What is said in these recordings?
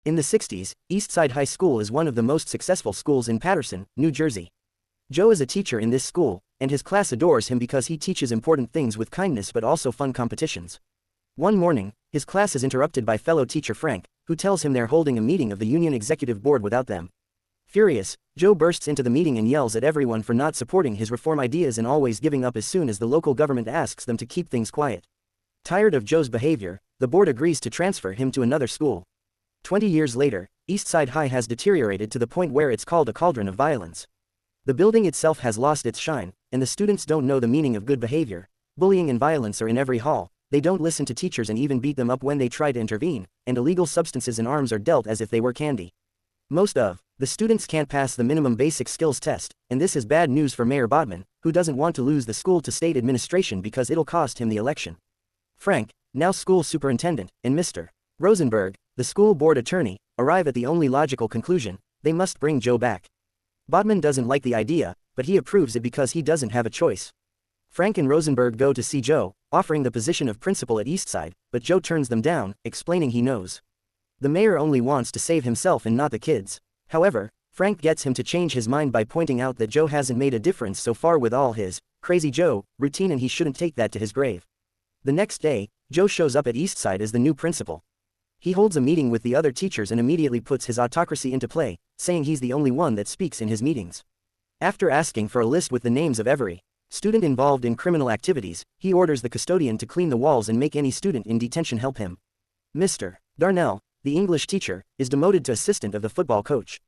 In the 60s, Eastside High School is one of the most successful schools in Paterson, New Jersey. Joe is a teacher in this school, and his class adores him because he teaches important things with kindness but also fun competitions. One morning, his class is interrupted by fellow teacher Frank, who tells him they're holding a meeting of the union executive board without them. Furious, Joe bursts into the meeting and yells at everyone for not supporting his reform ideas and always giving up as soon as the local government asks them to keep things quiet. Tired of Joe's behavior, the board agrees to transfer him to another school. 20 years later, Eastside High has deteriorated to the point where it's called a cauldron of violence. The building itself has lost its shine, and the students don't know the meaning of good behavior. Bullying and violence are in every hall, they don't listen to teachers and even beat them up when they try to intervene, and illegal substances and arms are dealt as if they were candy. Most of the students can't pass the minimum basic skills test, and this is bad news for Mayor Bodman, who doesn't want to lose the school to state administration because it'll cost him the election. Frank, now school superintendent, and Mr. Rosenberg, the school board attorney, arrive at the only logical conclusion: they must bring Joe back. Bodman doesn't like the idea, but he approves it because he doesn't have a choice. Frank and Rosenberg go to see Joe, offering the position of principal at Eastside, but Joe turns them down, explaining he knows the mayor only wants to save himself and not the kids. However, Frank gets him to change his mind by pointing out that Joe hasn't made a difference so far with all his crazy Joe routine, and he shouldn't take that to his grave. The next day, Joe shows up at Eastside as the new principal. He holds a meeting with the other teachers and immediately puts his autocracy into play, saying he's the only one that speaks in his meetings. After asking for a list with the names of every student involved in criminal activities, he orders the custodian to clean the walls and make any student in detention help him. Mr. Darnell, the English teacher, is demoted to assistant of the football coach.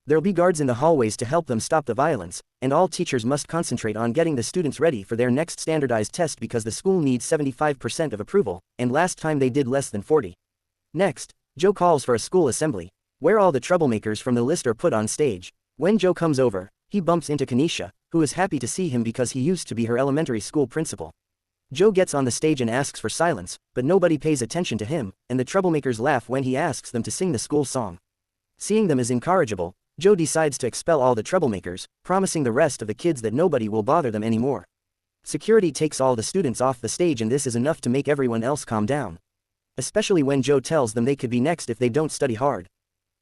There'll be guards in the hallways to help them stop the violence, and all teachers must concentrate on getting the students ready for their next standardized test because the school needs 75% of approval, and last time they did less than 40. Next, Joe calls for a school assembly, where all the troublemakers from the list are put on stage. When Joe comes over, he bumps into Kanisha, who is happy to see him because he used to be her elementary school principal. Joe gets on the stage and asks for silence, but nobody pays attention to him, and the troublemakers laugh when he asks them to sing the school song. Seeing them as incorrigible, Joe decides to expel all the troublemakers, promising the rest of the kids that nobody will bother them anymore. Security takes all the students off the stage, and this is enough to make everyone else calm down. Especially when Joe tells them they could be next if they don't study hard.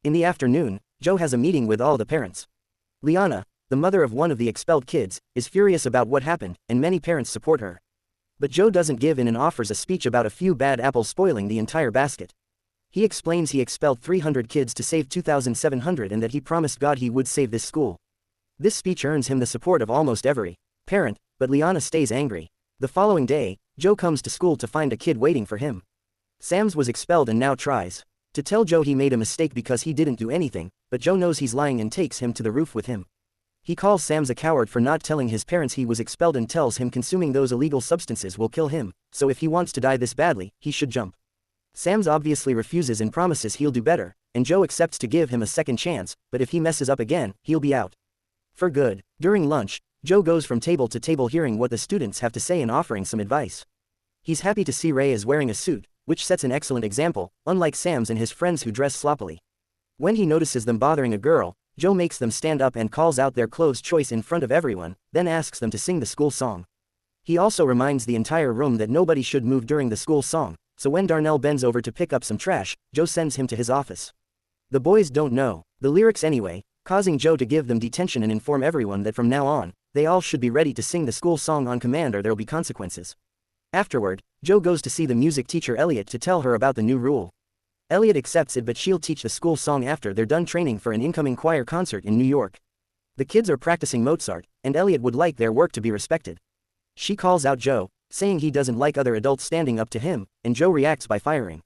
In the afternoon, Joe has a meeting with all the parents. Liana, the mother of one of the expelled kids, is furious about what happened, and many parents support her. But Joe doesn't give in and offers a speech about a few bad apples spoiling the entire basket. He explains he expelled 300 kids to save 2,700 and that he promised God he would save this school. This speech earns him the support of almost every parent, but Liana stays angry. The following day, Joe comes to school to find a kid waiting for him. Sams was expelled and now tries to tell Joe he made a mistake because he didn't do anything, but Joe knows he's lying and takes him to the roof with him. He calls Sams a coward for not telling his parents he was expelled and tells him consuming those illegal substances will kill him, so if he wants to die this badly, he should jump. Sams obviously refuses and promises he'll do better, and Joe accepts to give him a second chance, but if he messes up again, he'll be out for good. During lunch, Joe goes from table to table hearing what the students have to say and offering some advice. He's happy to see Ray is wearing a suit, which sets an excellent example, unlike Sams and his friends who dress sloppily. When he notices them bothering a girl, Joe makes them stand up and calls out their clothes choice in front of everyone, then asks them to sing the school song. He also reminds the entire room that nobody should move during the school song, so when Darnell bends over to pick up some trash, Joe sends him to his office. The boys don't know the lyrics anyway, causing Joe to give them detention and inform everyone that from now on, they all should be ready to sing the school song on command or there'll be consequences. Afterward, Joe goes to see the music teacher Elliot to tell her about the new rule. Elliot accepts it, but she'll teach the school song after they're done training for an incoming choir concert in New York. The kids are practicing Mozart, and Elliot would like their work to be respected. She calls out Joe, saying he doesn't like other adults standing up to him, and Joe reacts by firing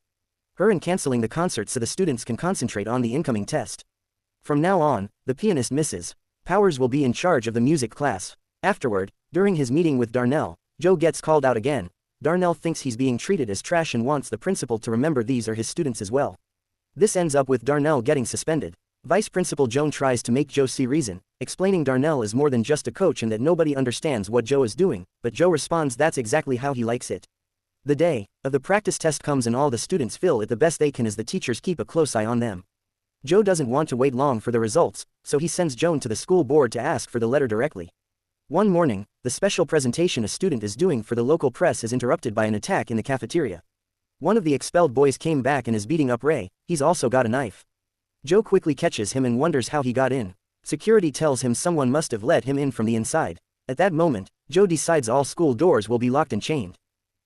her and canceling the concert so the students can concentrate on the incoming test. From now on, the pianist Mrs. Powers will be in charge of the music class. Afterward, during his meeting with Darnell, Joe gets called out again. Darnell thinks he's being treated as trash and wants the principal to remember these are his students as well. This ends up with Darnell getting suspended. Vice Principal Joan tries to make Joe see reason, explaining Darnell is more than just a coach and that nobody understands what Joe is doing, but Joe responds that's exactly how he likes it. The day of the practice test comes and all the students feel it the best they can as the teachers keep a close eye on them. Joe doesn't want to wait long for the results, so he sends Joan to the school board to ask for the letter directly. One morning, the special presentation a student is doing for the local press is interrupted by an attack in the cafeteria. One of the expelled boys came back and is beating up Ray. He's also got a knife. Joe quickly catches him and wonders how he got in. Security tells him someone must have let him in from the inside. At that moment, Joe decides all school doors will be locked and chained.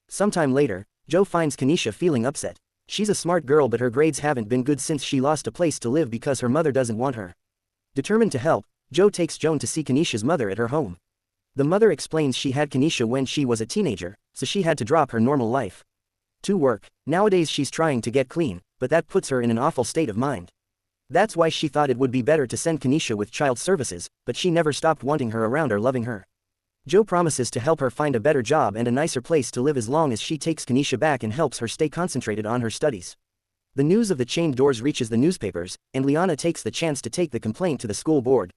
Sometime later, Joe finds Kanisha feeling upset. She's a smart girl but her grades haven't been good since she lost a place to live because her mother doesn't want her. Determined to help, Joe takes Joan to see Kanisha's mother at her home. The mother explains she had Kanisha when she was a teenager, so she had to drop her normal life to work. Nowadays she's trying to get clean, but that puts her in an awful state of mind. That's why she thought it would be better to send Kanisha with child services, but she never stopped wanting her around or loving her. Joe promises to help her find a better job and a nicer place to live as long as she takes Kanisha back and helps her stay concentrated on her studies. The news of the chained doors reaches the newspapers, and Liana takes the chance to take the complaint to the school board.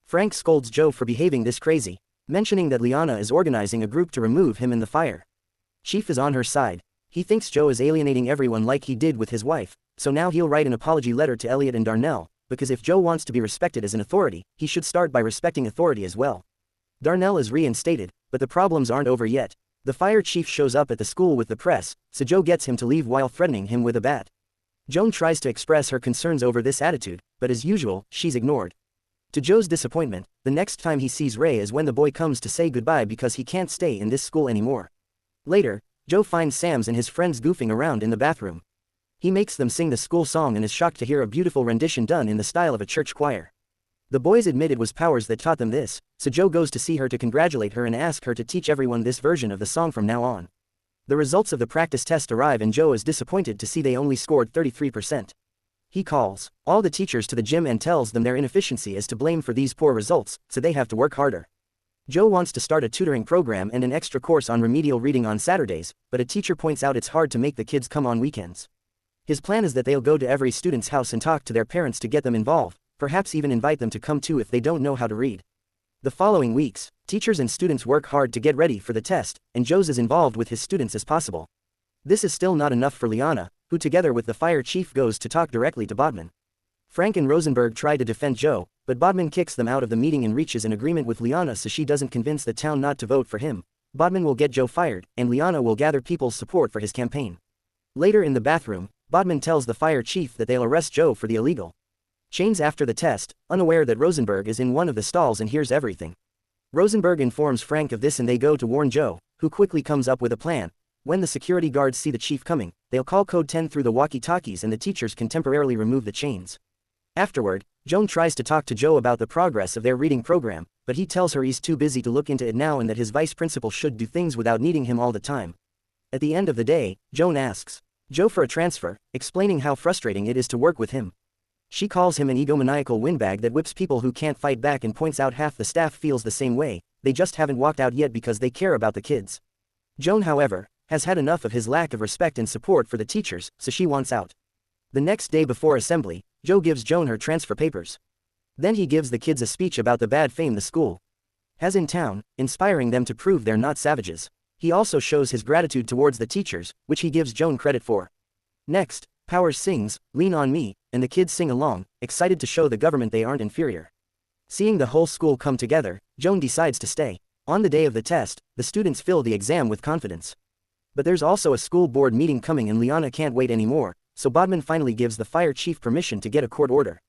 Frank scolds Joe for behaving this crazy, mentioning that Liana is organizing a group to remove him in the fire. Chief is on her side. He thinks Joe is alienating everyone like he did with his wife, so now he'll write an apology letter to Elliot and Darnell, because if Joe wants to be respected as an authority, he should start by respecting authority as well. Darnell is reinstated, but the problems aren't over yet. The fire chief shows up at the school with the press, so Joe gets him to leave while threatening him with a bat. Joan tries to express her concerns over this attitude, but as usual, she's ignored. To Joe's disappointment, the next time he sees Ray is when the boy comes to say goodbye because he can't stay in this school anymore. Later, Joe finds Sam's and his friends goofing around in the bathroom. He makes them sing the school song and is shocked to hear a beautiful rendition done in the style of a church choir. The boys admit it was Powers that taught them this, so Joe goes to see her to congratulate her and ask her to teach everyone this version of the song from now on. The results of the practice test arrive and Joe is disappointed to see they only scored 33%. He calls all the teachers to the gym and tells them their inefficiency is to blame for these poor results, so they have to work harder. Joe wants to start a tutoring program and an extra course on remedial reading on Saturdays, but a teacher points out it's hard to make the kids come on weekends. His plan is that they'll go to every student's house and talk to their parents to get them involved, perhaps even invite them to come too if they don't know how to read. The following weeks, teachers and students work hard to get ready for the test, and Joe's as involved with his students as possible. This is still not enough for Liana, who together with the fire chief goes to talk directly to Bodman. Frank and Rosenberg try to defend Joe, but Bodman kicks them out of the meeting and reaches an agreement with Liana so she doesn't convince the town not to vote for him. Bodman will get Joe fired, and Liana will gather people's support for his campaign. Later in the bathroom, Bodman tells the fire chief that they'll arrest Joe for the illegal chains after the test, unaware that Rosenberg is in one of the stalls and hears everything. Rosenberg informs Frank of this and they go to warn Joe, who quickly comes up with a plan. When the security guards see the chief coming, they'll call code 10 through the walkie-talkies and the teachers can temporarily remove the chains. Afterward, Joan tries to talk to Joe about the progress of their reading program, but he tells her he's too busy to look into it now and that his vice principal should do things without needing him all the time. At the end of the day, Joan asks Joe for a transfer, explaining how frustrating it is to work with him. She calls him an egomaniacal windbag that whips people who can't fight back and points out half the staff feels the same way, they just haven't walked out yet because they care about the kids. Joan, however, has had enough of his lack of respect and support for the teachers, so she wants out. The next day before assembly, Joe gives Joan her transfer papers. Then he gives the kids a speech about the bad fame the school has in town, inspiring them to prove they're not savages. He also shows his gratitude towards the teachers, which he gives Joan credit for. Next, Powers sings, "Lean on Me," and the kids sing along, excited to show the government they aren't inferior. Seeing the whole school come together, Joan decides to stay. On the day of the test, the students fill the exam with confidence. But there's also a school board meeting coming and Liana can't wait anymore, so Bodman finally gives the fire chief permission to get a court order.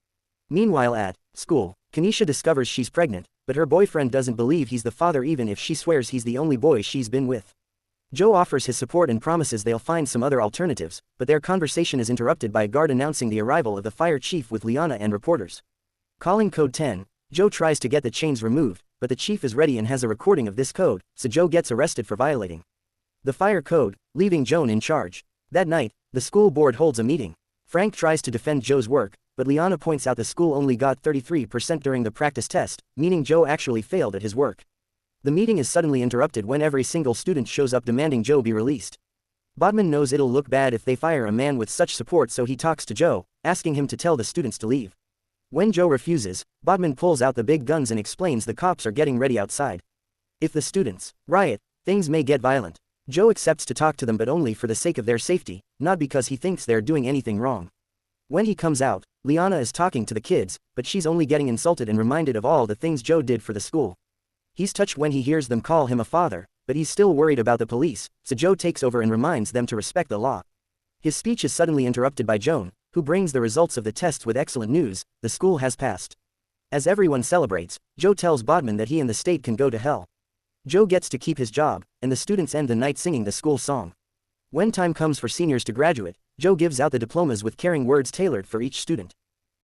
Meanwhile at school, Kanisha discovers she's pregnant, but her boyfriend doesn't believe he's the father even if she swears he's the only boy she's been with. Joe offers his support and promises they'll find some other alternatives, but their conversation is interrupted by a guard announcing the arrival of the fire chief with Liana and reporters. Calling code 10, Joe tries to get the chains removed, but the chief is ready and has a recording of this code, so Joe gets arrested for violating the fire code, leaving Joan in charge. That night, the school board holds a meeting. Frank tries to defend Joe's work, but Liana points out the school only got 33% during the practice test, meaning Joe actually failed at his work. The meeting is suddenly interrupted when every single student shows up demanding Joe be released. Bodman knows it'll look bad if they fire a man with such support, so he talks to Joe, asking him to tell the students to leave. When Joe refuses, Bodman pulls out the big guns and explains the cops are getting ready outside. If the students riot, things may get violent. Joe accepts to talk to them but only for the sake of their safety, not because he thinks they're doing anything wrong. When he comes out, Liana is talking to the kids, but she's only getting insulted and reminded of all the things Joe did for the school. He's touched when he hears them call him a father, but he's still worried about the police, so Joe takes over and reminds them to respect the law. His speech is suddenly interrupted by Joan, who brings the results of the tests with excellent news: the school has passed. As everyone celebrates, Joe tells Bodman that he and the state can go to hell. Joe gets to keep his job, and the students end the night singing the school song. When time comes for seniors to graduate, Joe gives out the diplomas with caring words tailored for each student.